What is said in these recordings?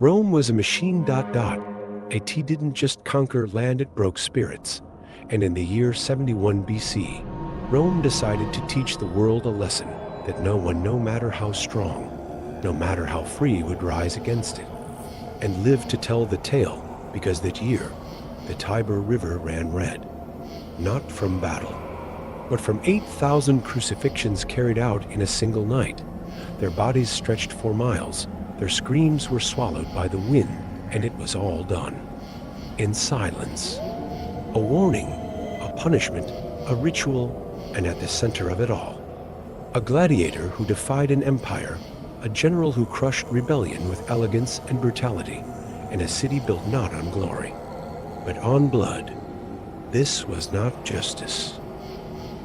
Rome was a machine. It didn't just conquer land, it broke spirits. And in the year 71 BC, Rome decided to teach the world a lesson that no one, no matter how strong, no matter how free, would rise against it and live to tell the tale, because that year, the Tiber River ran red, not from battle, but from 8,000 crucifixions carried out in a single night. Their bodies stretched for miles, their screams were swallowed by the wind, and it was all done in silence. A warning, a punishment, a ritual, and at the center of it all, a gladiator who defied an empire, a general who crushed rebellion with elegance and brutality, in a city built not on glory, but on blood. This was not justice.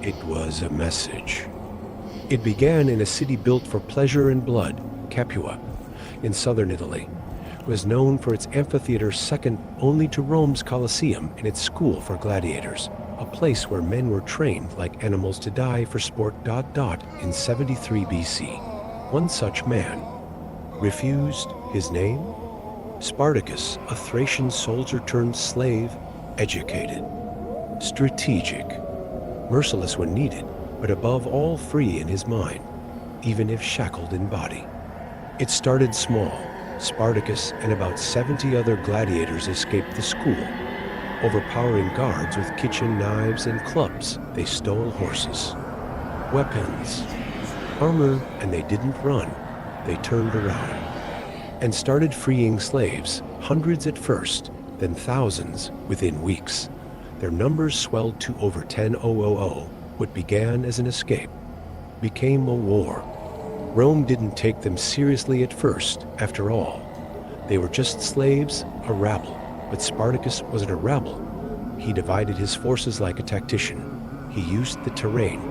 It was a message. It began in a city built for pleasure and blood. Capua, in southern Italy, was known for its amphitheater, second only to Rome's Colosseum, and its school for gladiators, a place where men were trained like animals to die for sport. In 73 BC, one such man refused. His name? Spartacus, a Thracian soldier turned slave, educated, strategic, merciless when needed, but above all free in his mind, even if shackled in body. It started small. Spartacus and about 70 other gladiators escaped the school. Overpowering guards with kitchen knives and clubs, they stole horses, weapons, armor, and they didn't run. They turned around and started freeing slaves, hundreds at first, then thousands within weeks. Their numbers swelled to over 10,000. What began as an escape became a war. Rome didn't take them seriously at first. After all, they were just slaves, a rabble. But Spartacus wasn't a rabble. He divided his forces like a tactician. He used the terrain.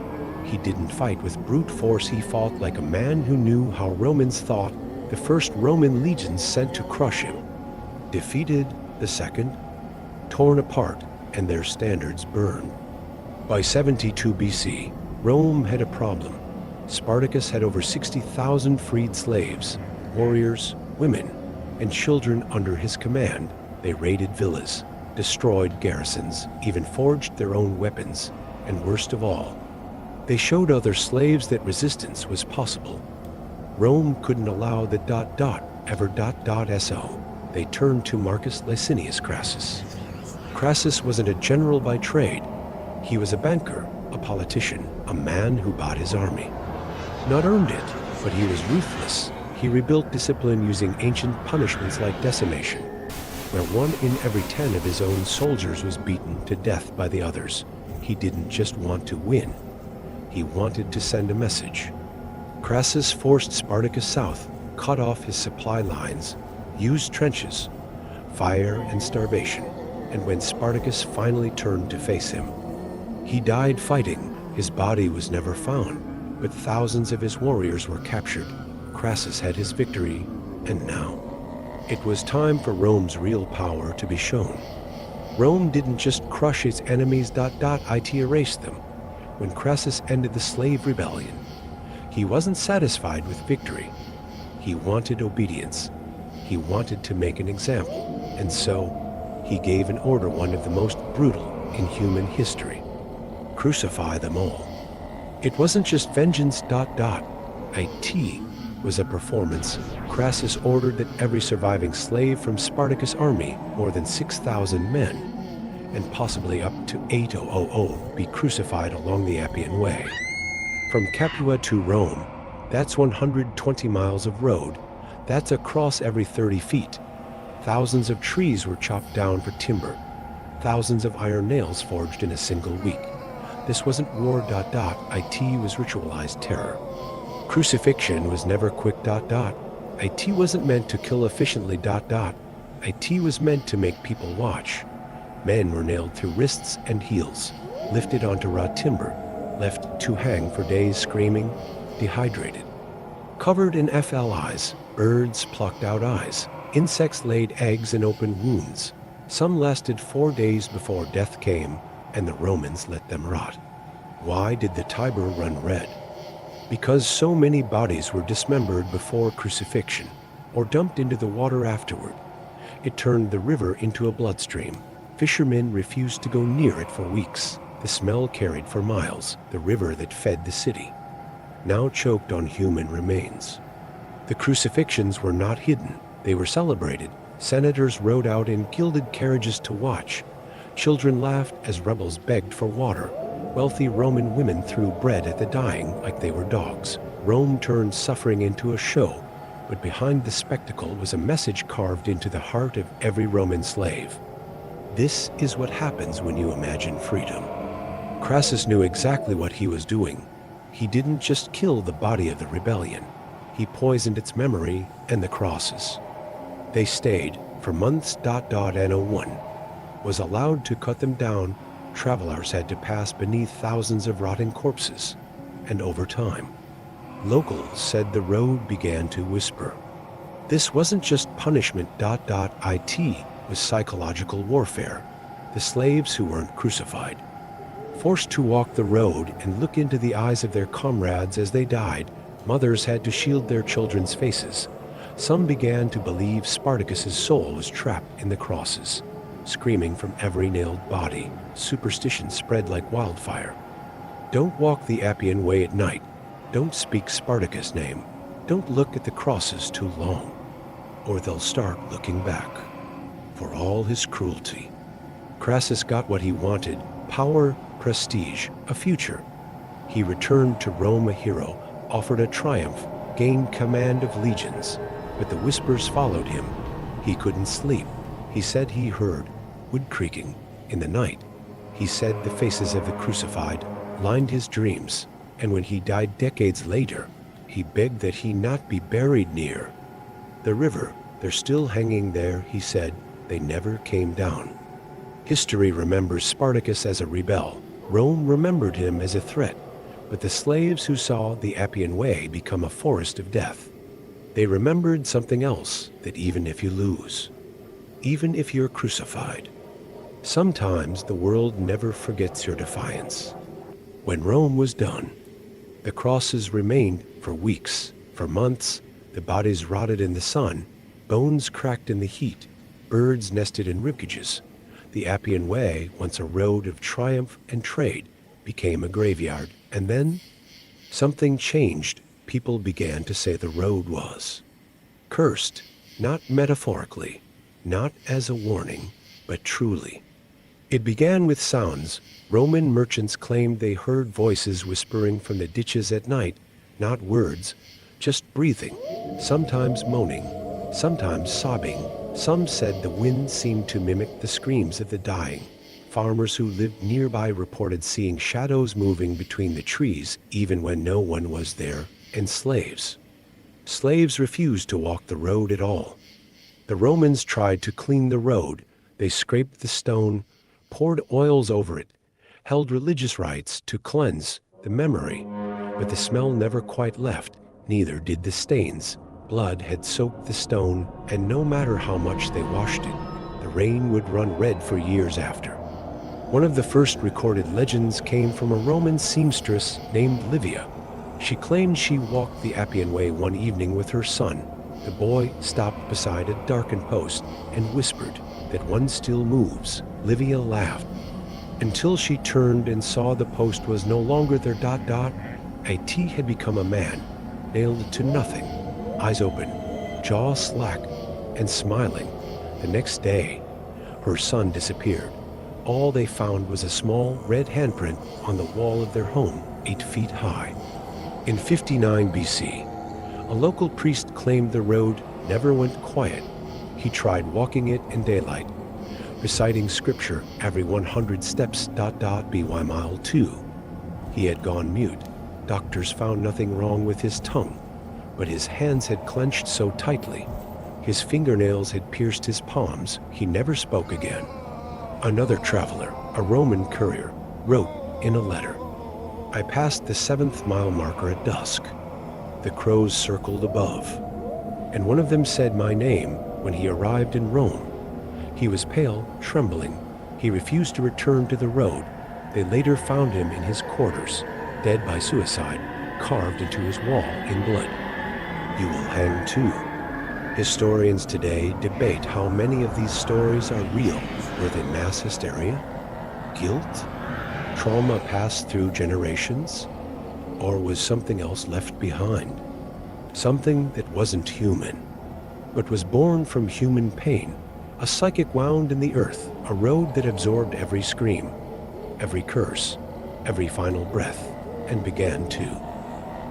He didn't fight with brute force. He fought like a man who knew how Romans thought. The first Roman legions sent to crush him, defeated. The second, torn apart, and their standards burned. By 72 BC, Rome had a problem. Spartacus had over 60,000 freed slaves, warriors, women, and children under his command. They raided villas, destroyed garrisons, even forged their own weapons, and worst of all, they showed other slaves that resistance was possible. Rome couldn't allow the ever. So they turned to Marcus Licinius Crassus. Crassus wasn't a general by trade. He was a banker, a politician, a man who bought his army. Not earned it, but he was ruthless. He rebuilt discipline using ancient punishments like decimation, where 1 in every 10 of his own soldiers was beaten to death by the others. He didn't just want to win. He wanted to send a message. Crassus forced Spartacus south, cut off his supply lines, used trenches, fire, and starvation. And when Spartacus finally turned to face him, he died fighting. His body was never found, but thousands of his warriors were captured. Crassus had his victory, and now it was time for Rome's real power to be shown. Rome didn't just crush its enemies. It erased them. When Crassus ended the slave rebellion, he wasn't satisfied with victory. He wanted obedience. He wanted to make an example, and so he gave an order, one of the most brutal in human history: crucify them all. It wasn't just vengeance. It was a performance. Crassus ordered that every surviving slave from Spartacus' army, more than 6,000 men, and possibly up to 8,000, be crucified along the Appian Way. From Capua to Rome, that's 120 miles of road. That's a cross every 30 feet. Thousands of trees were chopped down for timber. Thousands of iron nails forged in a single week. This wasn't war. It was ritualized terror. Crucifixion was never quick. It wasn't meant to kill efficiently. It was meant to make people watch. Men were nailed through wrists and heels, lifted onto raw timber, left to hang for days screaming, dehydrated. Covered in FLIs, birds plucked out eyes, insects laid eggs in open wounds. Some lasted 4 days before death came, and the Romans let them rot. Why did the Tiber run red? Because so many bodies were dismembered before crucifixion. or dumped into the water afterward. It turned the river into a bloodstream. Fishermen refused to go near it for weeks. The smell carried for miles, the river that fed the city, now choked on human remains. The crucifixions were not hidden. They were celebrated. Senators rode out in gilded carriages to watch. Children laughed as rebels begged for water. Wealthy Roman women threw bread at the dying like they were dogs. Rome turned suffering into a show, but behind the spectacle was a message carved into the heart of every Roman slave. This is what happens when you imagine freedom. Crassus knew exactly what he was doing. He didn't just kill the body of the rebellion. He poisoned its memory and the crosses. They stayed for months. No one was allowed to cut them down. Travelers had to pass beneath thousands of rotting corpses. And over time, locals said the road began to whisper. This wasn't just punishment. It was psychological warfare. The slaves who weren't crucified, forced to walk the road and look into the eyes of their comrades as they died. Mothers had to shield their children's faces. Some began to believe Spartacus's soul was trapped in the crosses, screaming from every nailed body. Superstition spread like wildfire. Don't walk the Appian Way at night. Don't speak Spartacus' name. Don't look at the crosses too long, or they'll start looking back. For all his cruelty, Crassus got what he wanted: power, prestige, a future. He returned to Rome a hero, offered a triumph, gained command of legions. But the whispers followed him. He couldn't sleep. He said he heard wood creaking in the night. He said the faces of the crucified lined his dreams. And when he died decades later, he begged that he not be buried near the river. They're still hanging there, he said. They never came down. History remembers Spartacus as a rebel. Rome remembered him as a threat. But the slaves who saw the Appian Way become a forest of death, they remembered something else: that even if you lose, even if you're crucified, sometimes the world never forgets your defiance. When Rome was done, the crosses remained for weeks, for months. The bodies rotted in the sun, bones cracked in the heat, birds nested in ribcages. The Appian Way, once a road of triumph and trade, became a graveyard. And then something changed. People began to say the road was cursed, not metaphorically, not as a warning, but truly. It began with sounds. Roman merchants claimed they heard voices whispering from the ditches at night, not words, just breathing, sometimes moaning, sometimes sobbing. Some said the wind seemed to mimic the screams of the dying. Farmers who lived nearby reported seeing shadows moving between the trees, even when no one was there. And slaves refused to walk the road at all. The Romans tried to clean the road. They scraped the stone, poured oils over it, held religious rites to cleanse the memory. But the smell never quite left, neither did the stains. Blood had soaked the stone, and no matter how much they washed it, the rain would run red for years after. One of the first recorded legends came from a Roman seamstress named Livia. She claimed she walked the Appian Way one evening with her son. The boy stopped beside a darkened post and whispered that one still moves. Livia laughed until she turned and saw the post was no longer there. It had become a man, nailed to nothing, eyes open, jaw slack, and smiling. The next day, her son disappeared. All they found was a small red handprint on the wall of their home, 8 feet high. In 59 BC, a local priest claimed the road never went quiet. He tried walking it in daylight, reciting scripture every 100 steps. By mile 2, he had gone mute. Doctors found nothing wrong with his tongue, but his hands had clenched so tightly. His fingernails had pierced his palms. He never spoke again. Another traveler, a Roman courier, wrote in a letter, "I passed the 7th mile marker at dusk. The crows circled above, and one of them said my name when he arrived in Rome. He was pale, trembling. He refused to return to the road. They later found him in his quarters, dead by suicide, carved into his wall in blood. You will hang too." Historians today debate how many of these stories are real. Were they mass hysteria? Guilt? Trauma passed through generations? Or was something else left behind? Something that wasn't human, but was born from human pain. A psychic wound in the earth, a road that absorbed every scream, every curse, every final breath, and began to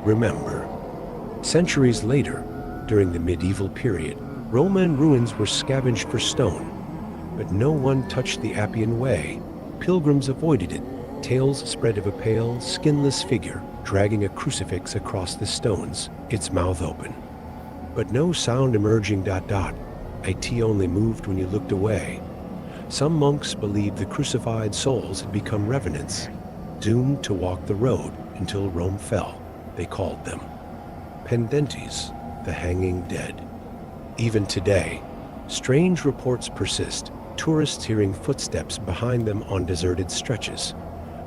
remember. Centuries later, during the medieval period, Roman ruins were scavenged for stone, but no one touched the Appian Way. Pilgrims avoided it. Tales spread of a pale, skinless figure dragging a crucifix across the stones, its mouth open. But no sound emerging. It only moved when you looked away. Some monks believed the crucified souls had become revenants, doomed to walk the road until Rome fell. They called them pendentes, the hanging dead. Even today, strange reports persist. Tourists hearing footsteps behind them on deserted stretches,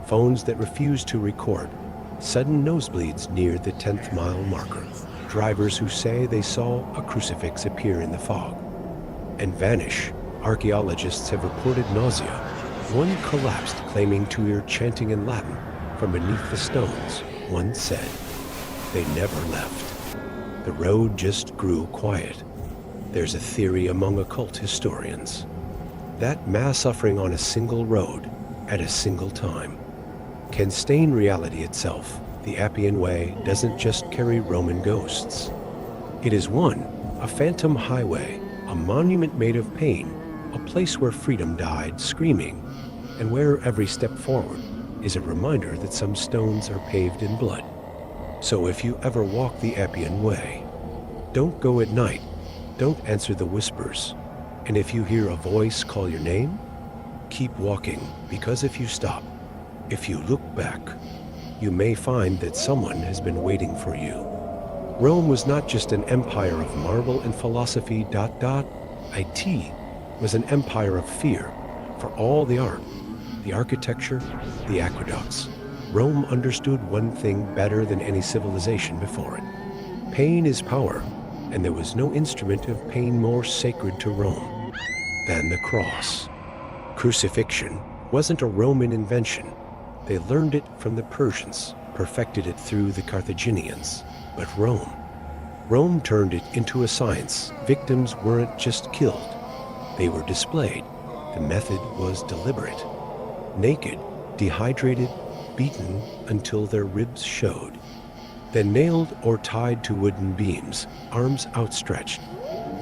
phones that refuse to record, sudden nosebleeds near the 10th mile marker, drivers who say they saw a crucifix appear in the fog and vanish. Archaeologists have reported nausea. One collapsed, claiming to hear chanting in Latin from beneath the stones. One said, "They never left. The road just grew quiet." There's a theory among occult historians that mass suffering on a single road at a single time can stain reality itself. The Appian Way doesn't just carry Roman ghosts. It is a phantom highway, a monument made of pain, a place where freedom died screaming, and where every step forward is a reminder that some stones are paved in blood. So if you ever walk the Appian Way, don't go at night, don't answer the whispers, and if you hear a voice call your name, keep walking, because if you stop, if you look back, you may find that someone has been waiting for you. Rome was not just an empire of marble and philosophy. It was an empire of fear. For all the art, the architecture, the aqueducts, Rome understood one thing better than any civilization before it. Pain is power, and there was no instrument of pain more sacred to Rome than the cross. Crucifixion wasn't a Roman invention. They learned it from the Persians, perfected it through the Carthaginians. But Rome turned it into a science. Victims weren't just killed, they were displayed. The method was deliberate. Naked, dehydrated, beaten until their ribs showed. Then nailed or tied to wooden beams, arms outstretched,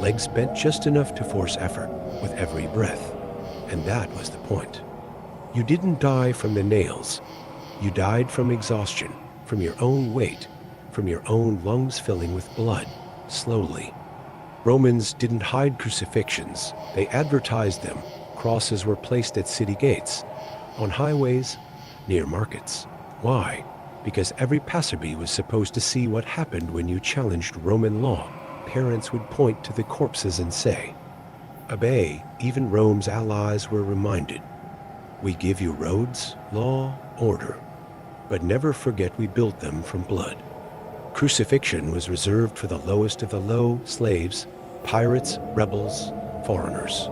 legs bent just enough to force effort with every breath. And that was the point. You didn't die from the nails. You died from exhaustion, from your own weight, from your own lungs filling with blood, slowly. Romans didn't hide crucifixions. They advertised them. Crosses were placed at city gates, on highways, near markets. Why? Because every passerby was supposed to see what happened when you challenged Roman law. Parents would point to the corpses and say, "Obey." Even Rome's allies were reminded, "We give you roads, law, order, but never forget we built them from blood." Crucifixion was reserved for the lowest of the low, slaves, pirates, rebels, foreigners.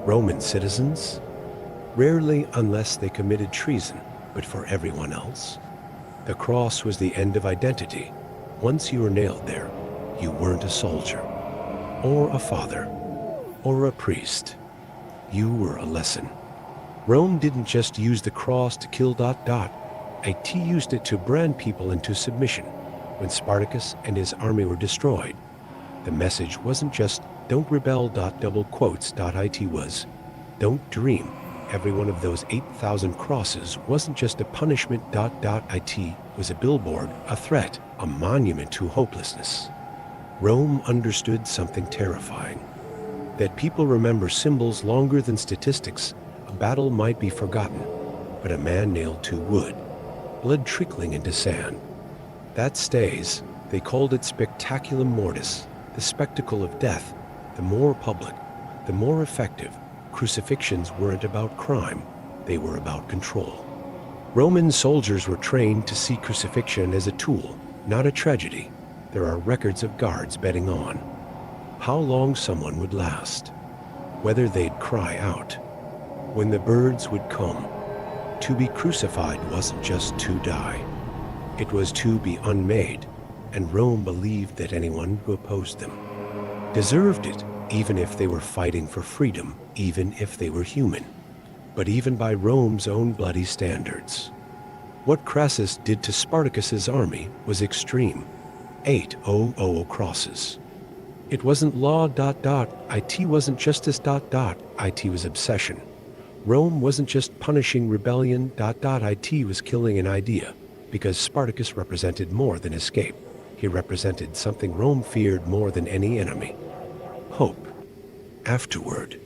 Roman citizens? Rarely, unless they committed treason, but for everyone else. The cross was the end of identity. Once you were nailed there, you weren't a soldier, or a father, or a priest. You were a lesson. Rome didn't just use the cross to kill. It used it to brand people into submission. When Spartacus and his army were destroyed, the message wasn't just "don't rebel." It was "don't dream." Every one of those 8,000 crosses wasn't just a punishment. It was a billboard, a threat, a monument to hopelessness. Rome understood something terrifying, that people remember symbols longer than statistics. A battle might be forgotten, but a man nailed to wood, blood trickling into sand, that stays. They called it spectaculum mortis, the spectacle of death. The more public, the more effective. Crucifixions weren't about crime, they were about control. Roman soldiers were trained to see crucifixion as a tool, not a tragedy. There are records of guards betting on how long someone would last, whether they'd cry out, when the birds would come. To be crucified wasn't just to die. It was to be unmade, and Rome believed that anyone who opposed them deserved it, even if they were fighting for freedom, even if they were human. But even by Rome's own bloody standards, what Crassus did to Spartacus's army was extreme. 800 crosses. It wasn't law, it wasn't justice, it was obsession. Rome wasn't just punishing rebellion, it was killing an idea, because Spartacus represented more than escape. He represented something Rome feared more than any enemy: hope. Afterward,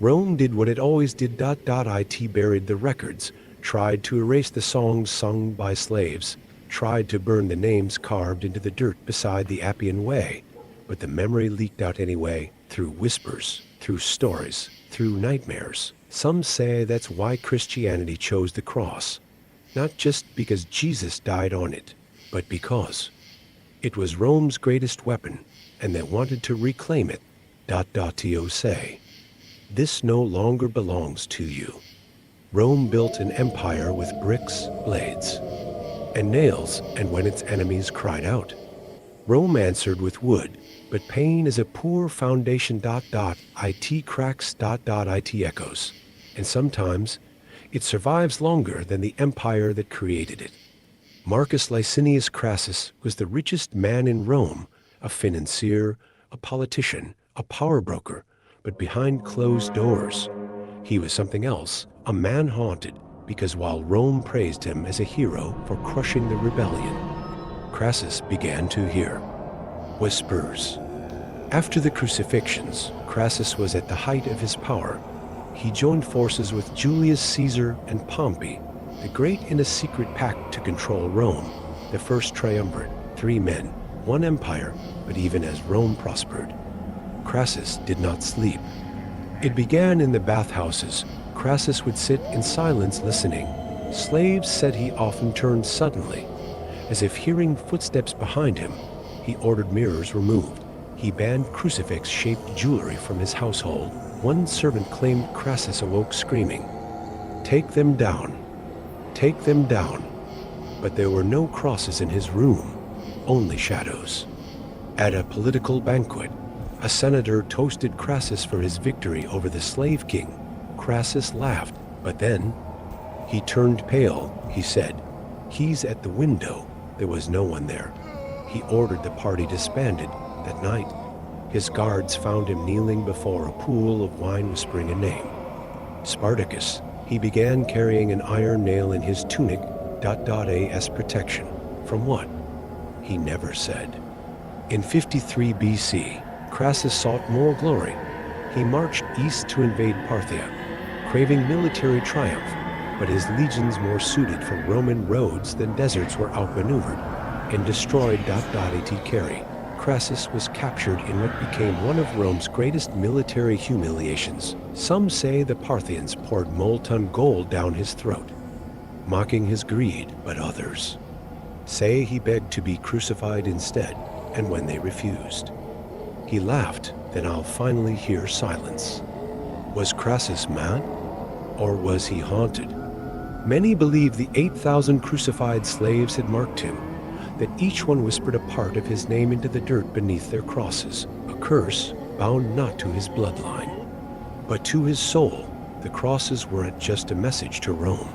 Rome did what it always did, it buried the records, tried to erase the songs sung by slaves, tried to burn the names carved into the dirt beside the Appian Way, but the memory leaked out anyway, through whispers, through stories, through nightmares. Some say that's why Christianity chose the cross, not just because Jesus died on it, but because it was Rome's greatest weapon, and they wanted to reclaim it. To say, this no longer belongs to you. Rome built an empire with bricks, blades, and nails, and when its enemies cried out, Rome answered with wood, but pain is a poor foundation. It cracks. It echoes, and sometimes it survives longer than the empire that created it. Marcus Licinius Crassus was the richest man in Rome, a financier, a politician, a power broker, but behind closed doors, he was something else, a man haunted, because while Rome praised him as a hero for crushing the rebellion, Crassus began to hear whispers. After the crucifixions, Crassus was at the height of his power. He joined forces with Julius Caesar and Pompey, the great, in a secret pact to control Rome, the first triumvirate, 3 men, 1 empire. But even as Rome prospered, Crassus did not sleep. It began in the bathhouses. Crassus would sit in silence listening. Slaves said he often turned suddenly, as if hearing footsteps behind him. He ordered mirrors removed. He banned crucifix-shaped jewelry from his household. One servant claimed Crassus awoke screaming, "Take them down! Take them down!" But there were no crosses in his room, only shadows. At a political banquet, a senator toasted Crassus for his victory over the slave king. Crassus laughed, but then he turned pale. He said, "He's at the window." There was no one there. He ordered the party disbanded. That night, his guards found him kneeling before a pool of wine whispering a name: Spartacus. He began carrying an iron nail in his tunic, as protection. From what? He never said. In 53 BC, Crassus sought more glory. He marched east to invade Parthia, craving military triumph, but his legions more suited for Roman roads than deserts were outmaneuvered and destroyed. At Carry, Crassus was captured in what became one of Rome's greatest military humiliations. Some say the Parthians poured molten gold down his throat, mocking his greed, but others say he begged to be crucified instead, and when they refused, he laughed. Then I'll finally hear silence. Was Crassus mad, or was he haunted? Many believe the 8,000 crucified slaves had marked him, that each one whispered a part of his name into the dirt beneath their crosses, a curse bound not to his bloodline, but to his soul. The crosses weren't just a message to Rome.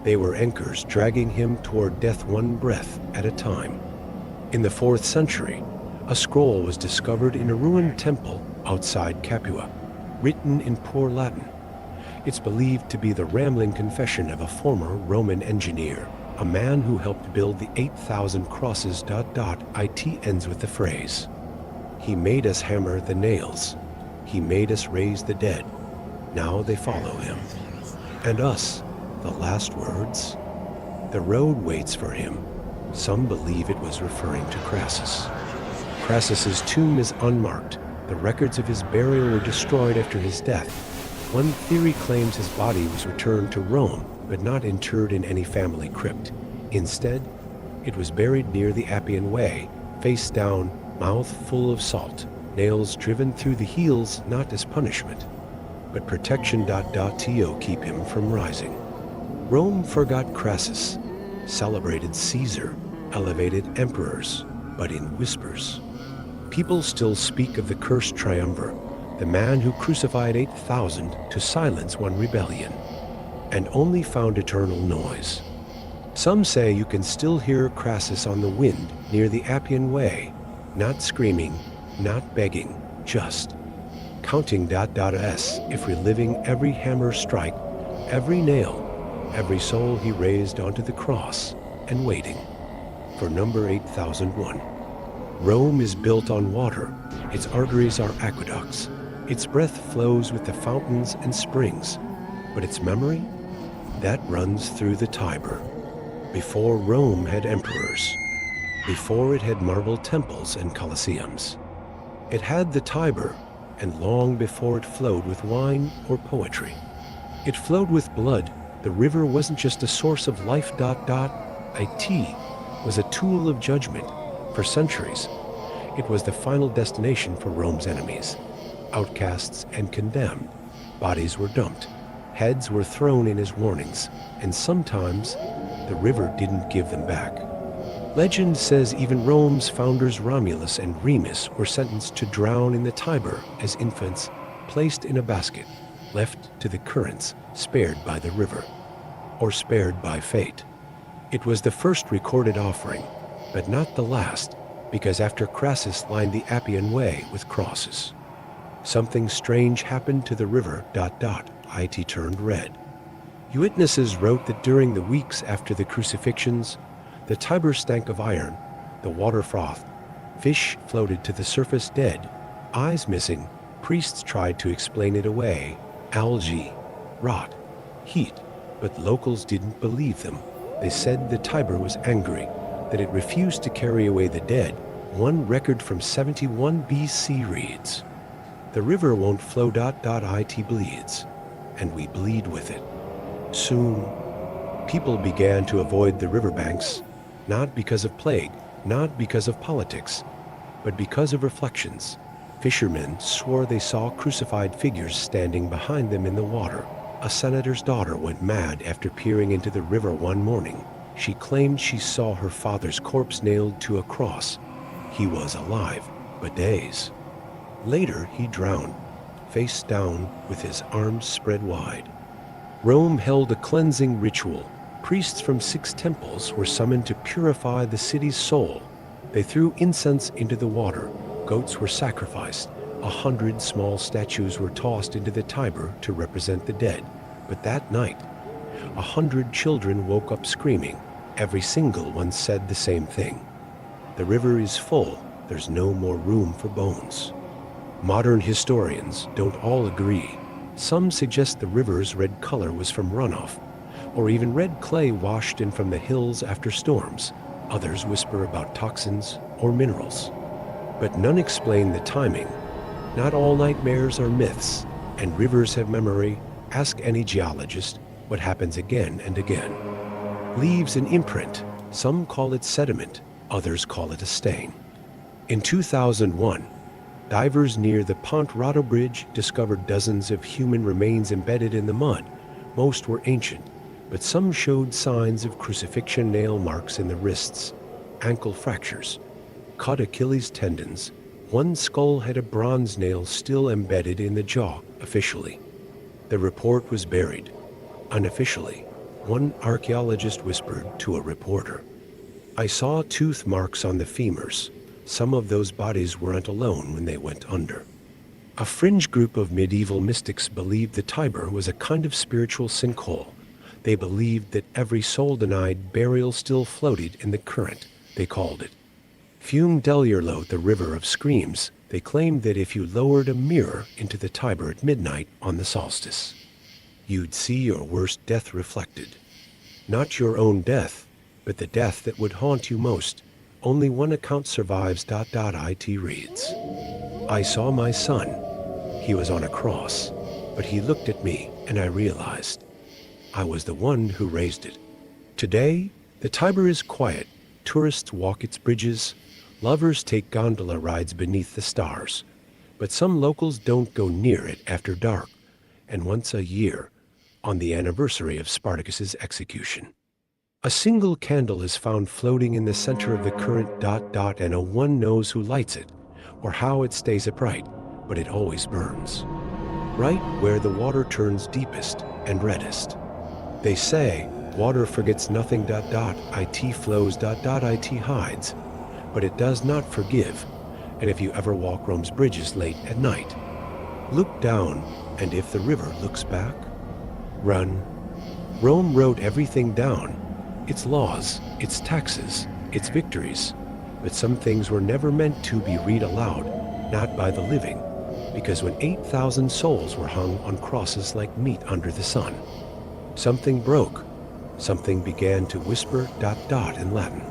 They were anchors dragging him toward death, one breath at a time. In the 4th century, a scroll was discovered in a ruined temple outside Capua, written in poor Latin. It's believed to be the rambling confession of a former Roman engineer, a man who helped build the 8,000 crosses. It ends with the phrase, "He made us hammer the nails. He made us raise the dead. Now they follow him." And us, the last words? The road waits for him. Some believe it was referring to Crassus. Crassus's tomb is unmarked. The records of his burial were destroyed after his death. One theory claims his body was returned to Rome, but not interred in any family crypt. Instead, it was buried near the Appian Way, face down, mouth full of salt, nails driven through the heels not as punishment, but protection. To keep him from rising. Rome forgot Crassus, celebrated Caesar, elevated emperors, but in whispers. People still speak of the cursed triumvir, the man who crucified 8,000 to silence one rebellion, and only found eternal noise. Some say you can still hear Crassus on the wind near the Appian Way, not screaming, not begging, just counting. If reliving every hammer strike, every nail, every soul he raised onto the cross, and waiting for number 8001. Rome is built on water. Its arteries are aqueducts. Its breath flows with the fountains and springs. But its memory? That runs through the Tiber. Before Rome had emperors. Before it had marble temples and colosseums. It had the Tiber, and long before it flowed with wine or poetry. It flowed with blood. The river wasn't just a source of life. It was a tool of judgment. For centuries, it was the final destination for Rome's enemies. Outcasts and condemned, bodies were dumped, heads were thrown in as warnings, and sometimes the river didn't give them back. Legend says even Rome's founders Romulus and Remus were sentenced to drown in the Tiber as infants, placed in a basket, left to the currents, spared by the river, or spared by fate. It was the first recorded offering, but not the last, because after Crassus lined the Appian Way with crosses, something strange happened to the river. It turned red. Eyewitnesses wrote that during the weeks after the crucifixions, the Tiber stank of iron, the water frothed, fish floated to the surface dead, eyes missing. Priests tried to explain it away, algae, rot, heat, but locals didn't believe them. They said the Tiber was angry, that it refused to carry away the dead. One record from 71 BC reads, "The river won't flow. It bleeds, and we bleed with it." Soon, people began to avoid the riverbanks, not because of plague, not because of politics, but because of reflections. Fishermen swore they saw crucified figures standing behind them in the water. A senator's daughter went mad after peering into the river one morning. She claimed she saw her father's corpse nailed to a cross. He was alive, but days later he drowned, face down with his arms spread wide. Rome held a cleansing ritual. Priests from 6 temples were summoned to purify the city's soul. They threw incense into the water. Goats were sacrificed. 100 small statues were tossed into the Tiber to represent the dead. But that night, 100 children woke up screaming. Every single one said the same thing. The river is full. There's no more room for bones. Modern historians don't all agree. Some suggest the river's red color was from runoff, or even red clay washed in from the hills after storms. Others whisper about toxins or minerals. But none explain the timing. Not all nightmares are myths, and rivers have memory. Ask any geologist what happens again and again. Leaves an imprint. Some call it sediment, others call it a stain. In 2001, divers near the Ponte Rotto Bridge discovered dozens of human remains embedded in the mud. Most were ancient, but some showed signs of crucifixion, nail marks in the wrists, ankle fractures, cut Achilles tendons. One skull had a bronze nail still embedded in the jaw. Officially, the report was buried. Unofficially, one archaeologist whispered to a reporter, "I saw tooth marks on the femurs. Some of those bodies weren't alone when they went under." A fringe group of medieval mystics believed the Tiber was a kind of spiritual sinkhole. They believed that every soul denied burial still floated in the current. They called it Fiume dell'Urlo, the river of screams. They claimed that if you lowered a mirror into the Tiber at midnight on the solstice, you'd see your worst death reflected. Not your own death, but the death that would haunt you most. Only one account survives. It reads, "I saw my son. He was on a cross, but he looked at me and I realized I was the one who raised it." Today, the Tiber is quiet. Tourists walk its bridges. Lovers take gondola rides beneath the stars. But some locals don't go near it after dark, and once a year, on the anniversary of Spartacus's execution. A single candle is found floating in the center of the current ... and no one knows who lights it or how it stays upright, but it always burns, right where the water turns deepest and reddest. They say water forgets nothing ... it flows ... it hides, but it does not forgive. And if you ever walk Rome's bridges late at night, look down, and if the river looks back, run. Rome wrote everything down, its laws, its taxes, its victories, but some things were never meant to be read aloud, not by the living, because when 8,000 souls were hung on crosses like meat under the sun, something broke, something began to whisper ... in Latin.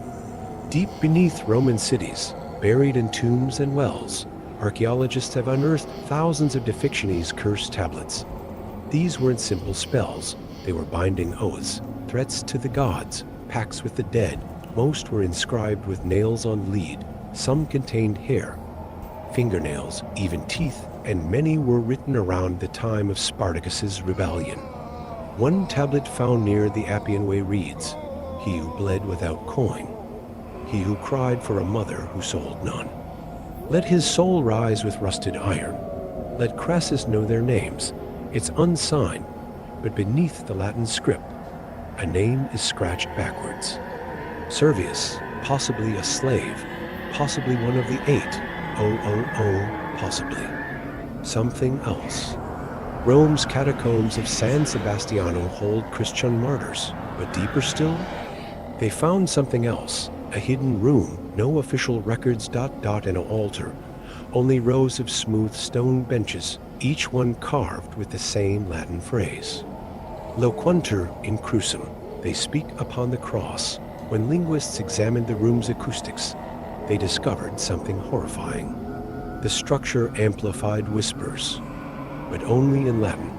Deep beneath Roman cities, buried in tombs and wells, archaeologists have unearthed thousands of defixions cursed tablets. These weren't simple spells, they were binding oaths, threats to the gods, pacts with the dead. Most were inscribed with nails on lead, some contained hair, fingernails, even teeth, and many were written around the time of Spartacus's rebellion. One tablet found near the Appian Way reads, "He who bled without coin, he who cried for a mother who sold none. Let his soul rise with rusted iron. Let Crassus know their names. It's unsigned, but beneath the Latin script, a name is scratched backwards. Servius, possibly a slave, possibly one of the 8. Possibly. Something else. Rome's catacombs of San Sebastiano hold Christian martyrs, but deeper still, they found something else. A hidden room, no official records ... and an altar, only rows of smooth stone benches, each one carved with the same Latin phrase. Loquuntur in crucem, they speak upon the cross. When linguists examined the room's acoustics, they discovered something horrifying. The structure amplified whispers, but only in Latin.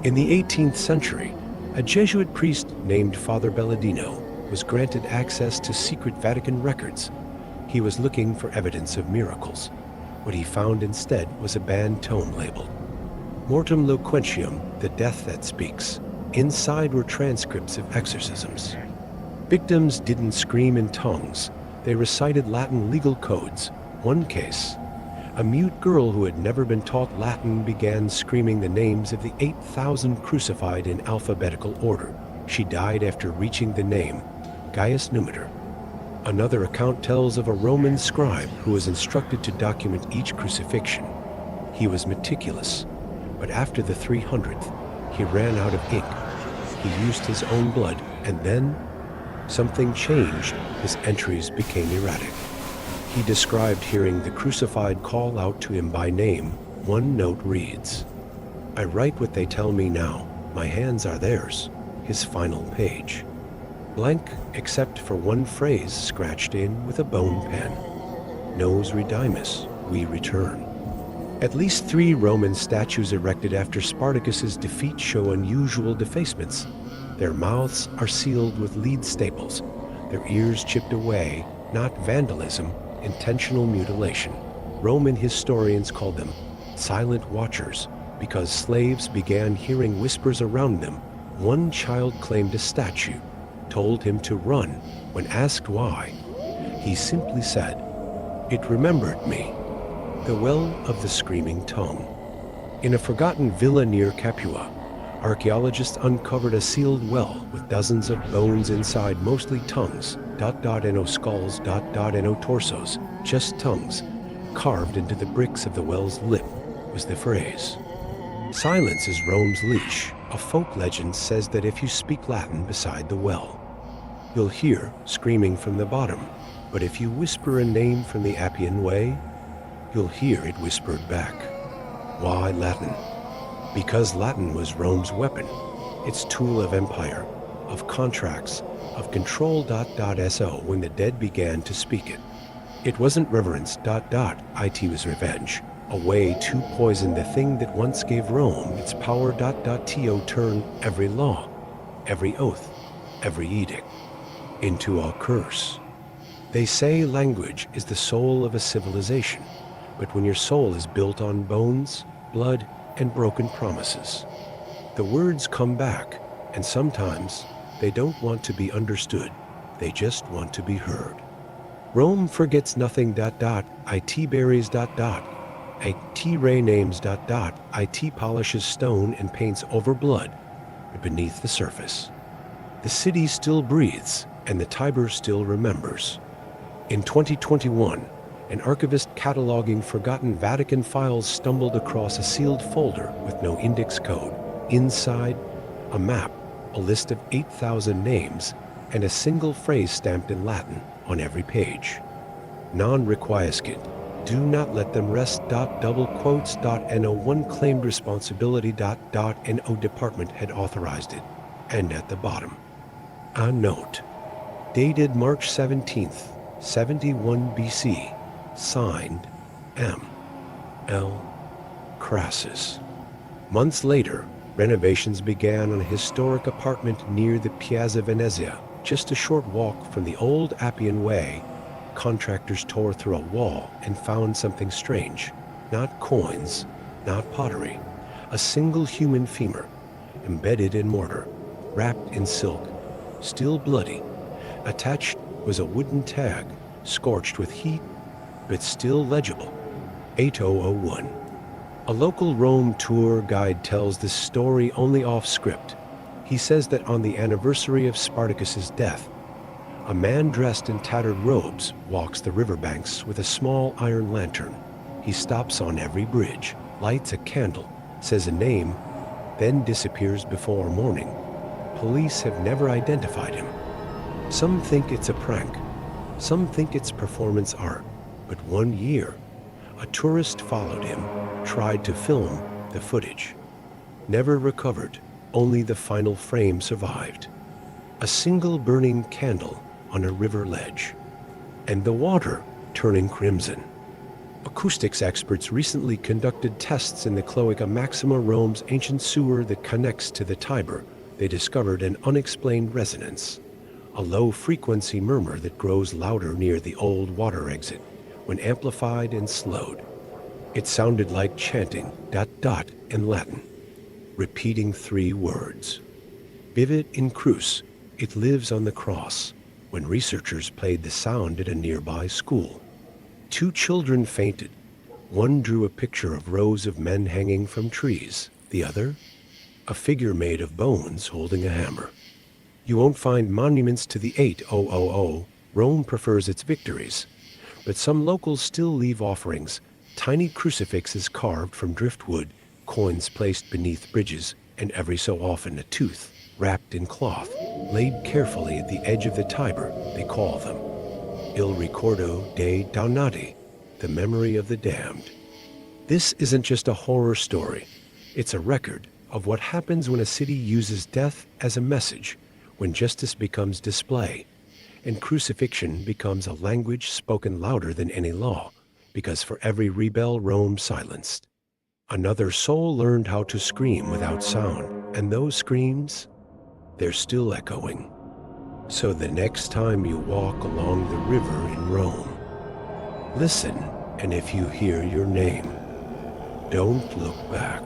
In the 18th century, a Jesuit priest named Father Belladino was granted access to secret Vatican records. He was looking for evidence of miracles. What he found instead was a banned tome labeled Mortem Loquentium, the death that speaks. Inside were transcripts of exorcisms. Victims didn't scream in tongues. They recited Latin legal codes. One case, a mute girl who had never been taught Latin began screaming the names of the 8,000 crucified in alphabetical order. She died after reaching the name Gaius Numitor. Another account tells of a Roman scribe who was instructed to document each crucifixion. He was meticulous, but after the 300th, he ran out of ink. He used his own blood, and then something changed. His entries became erratic. He described hearing the crucified call out to him by name. One note reads, "I write what they tell me now. My hands are theirs." His final page, blank except for one phrase scratched in with a bone pen. "Nos redimus, we return." At least 3 Roman statues erected after Spartacus's defeat show unusual defacements. Their mouths are sealed with lead staples, their ears chipped away, not vandalism, intentional mutilation. Roman historians called them silent watchers because slaves began hearing whispers around them. One child claimed a statue told him to run. When asked why, he simply said, "It remembered me." The Well of the Screaming Tongue. In a forgotten villa near Capua, archaeologists uncovered a sealed well with dozens of bones inside, mostly tongues, ... no skulls, ... no torsos, just tongues. Carved into the bricks of the well's lip was the phrase, "Silence is Rome's leash." A folk legend says that if you speak Latin beside the well, you'll hear screaming from the bottom. But if you whisper a name from the Appian Way, you'll hear it whispered back. Why Latin? Because Latin was Rome's weapon, its tool of empire, of contracts, of control. So when the dead began to speak it, it wasn't reverence. It was revenge, a way to poison the thing that once gave Rome its power. To turn every law, every oath, every edict into a curse. They say language is the soul of a civilization, but when your soul is built on bones, blood, and broken promises. The words come back, and sometimes they don't want to be understood. They just want to be heard. Rome forgets nothing. It buries. It renames. It polishes stone and paints over blood beneath the surface. The city still breathes, and the Tiber still remembers. In 2021, an archivist cataloging forgotten Vatican files stumbled across a sealed folder with no index code. Inside, a map, a list of 8,000 names, and a single phrase stamped in Latin on every page. Non requiescent. Do not let them rest. Double quotes. No one claimed responsibility. No department had authorized it. And at the bottom, a note. Dated March 17th, 71 BC. Signed, M. L. Crassus. Months later, renovations began on a historic apartment near the Piazza Venezia, just a short walk from the old Appian Way. Contractors tore through a wall and found something strange. Not coins, not pottery. A single human femur, embedded in mortar, wrapped in silk, still bloody. Attached was a wooden tag, scorched with heat, but still legible. 8001. A local Rome tour guide tells this story only off script. He says that on the anniversary of Spartacus's death, a man dressed in tattered robes walks the riverbanks with a small iron lantern. He stops on every bridge, lights a candle, says a name, then disappears before morning. Police have never identified him. Some think it's a prank. Some think it's performance art. But one year, a tourist followed him, tried to film the footage. Never recovered. Only the final frame survived. A single burning candle on a river ledge, and the water turning crimson. Acoustics experts recently conducted tests in the Cloaca Maxima, Rome's ancient sewer that connects to the Tiber. They discovered an unexplained resonance, a low-frequency murmur that grows louder near the old water exit when amplified and slowed. It sounded like chanting ... in Latin, repeating 3 words. Vivit in cruce, it lives on the cross. When researchers played the sound at a nearby school, 2 children fainted. One drew a picture of rows of men hanging from trees. The other, a figure made of bones holding a hammer. You won't find monuments to the 8000. Rome prefers its victories. But some locals still leave offerings, tiny crucifixes carved from driftwood, coins placed beneath bridges, and every so often a tooth, wrapped in cloth, laid carefully at the edge of the Tiber. They call them Il Ricordo dei Damnati, the memory of the damned. This isn't just a horror story. It's a record of what happens when a city uses death as a message, when justice becomes display, and crucifixion becomes a language spoken louder than any law, because for every rebel Rome silenced, another soul learned how to scream without sound, and those screams, they're still echoing. So the next time you walk along the river in Rome, listen, and if you hear your name, don't look back.